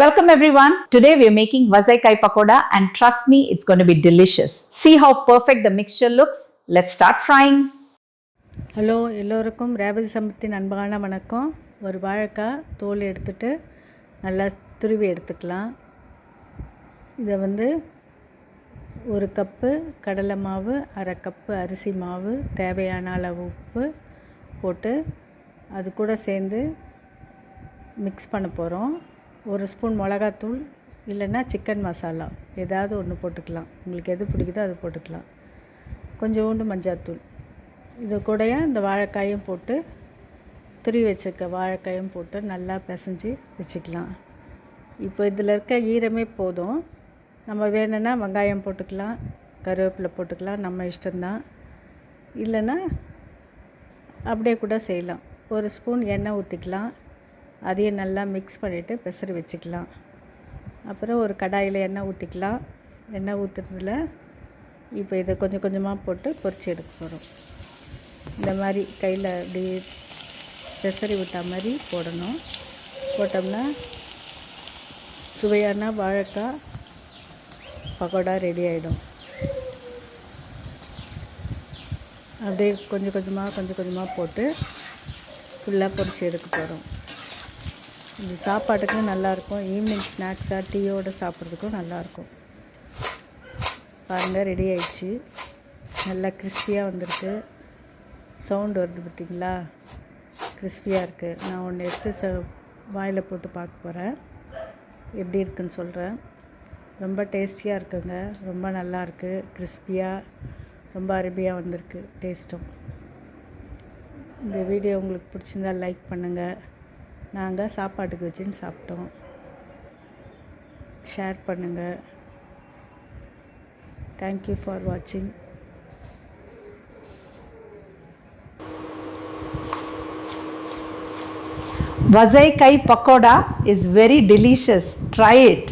Welcome everyone. Today we are making vazaikai pakoda and trust me, it's going to be delicious. See how perfect the mixture looks. Let's start frying. Hello எல்லோருக்கும் ரேவதி சம்பத்தின் அன்பான வணக்கம். ஒரு வாழைக்காய் தோல் எடுத்துட்டு நல்லா துருவி எடுத்துக்கலாம். இதை ஒரு கப்பு கடலை மாவு, அரை கப்பு அரிசி மாவு, தேவையான அளவு உப்பு போட்டு அது கூட சேர்ந்து மிக்ஸ் பண்ண போகிறோம். ஒரு ஸ்பூன் மிளகாத்தூள் இல்லைன்னா சிக்கன் மசாலா ஏதாவது ஒன்று போட்டுக்கலாம். உங்களுக்கு எது பிடிக்குதோ அது போட்டுக்கலாம். கொஞ்சோண்டு மஞ்சாத்தூள். இது கூடயே இந்த வாழைக்காயும் போட்டு துருவி வச்சுருக்க வாழைக்காயும் போட்டு நல்லா பிசைஞ்சு வச்சுக்கலாம். இப்போ இதில் இருக்க ஈரமே போதும். நம்ம வேணும்னா வெங்காயம் போட்டுக்கலாம், கருவேப்பிலை போட்டுக்கலாம், நம்ம இஷ்டம்தான். இல்லைன்னா அப்படியே கூட செய்யலாம். ஒரு ஸ்பூன் எண்ணெய் ஊற்றிக்கலாம். அதையும் நல்லா மிக்ஸ் பண்ணிவிட்டு பெசரி வச்சுக்கலாம். அப்புறம் ஒரு கடாயில் எண்ணெய் ஊற்றிக்கலாம். எண்ணெய் ஊற்றுறதுல இப்போ இதை கொஞ்சம் கொஞ்சமாக போட்டு பொரிச்சு எடுக்க போகிறோம். இந்த மாதிரி கையில் அப்படி பெசரி விட்ட மாதிரி போடணும். போட்டோம்னா சுவையான வாழைக்காய் பக்கோடா ரெடி ஆகிடும். அப்படியே கொஞ்சம் கொஞ்சமாக போட்டு ஃபுல்லாக பொரிச்சு எடுக்க போகிறோம். இது சாப்பாட்டுக்கும் நல்லாயிருக்கும். ஈவினிங் ஸ்நாக்ஸாக டீயோடு சாப்பிட்றதுக்கும் நல்லாயிருக்கும். பாருங்கள், ரெடி ஆயிடுச்சு. நல்லா கிறிஸ்பியாக வந்திருக்கு. சவுண்டு வருது பார்த்திங்களா? கிறிஸ்பியாக இருக்குது. நான் ஒன்று எடுத்து வாயில் போட்டு பார்க்க போகிறேன். எப்படி இருக்குன்னு சொல்கிறேன். ரொம்ப டேஸ்டியாக இருக்குங்க. ரொம்ப நல்லாயிருக்கு. கிறிஸ்பியாக ரொம்ப அருமையாக வந்திருக்கு டேஸ்ட்டும். இந்த வீடியோ உங்களுக்கு பிடிச்சிருந்தால் லைக் பண்ணுங்கள். நாங்கள் சாப்பாட்டுக்கு வச்சுன்னு சாப்பிட்டோம். ஷேர் பண்ணுங்கள். தேங்க்யூ ஃபார் வாட்சிங். Vazaikai pakoda is very delicious. Try it.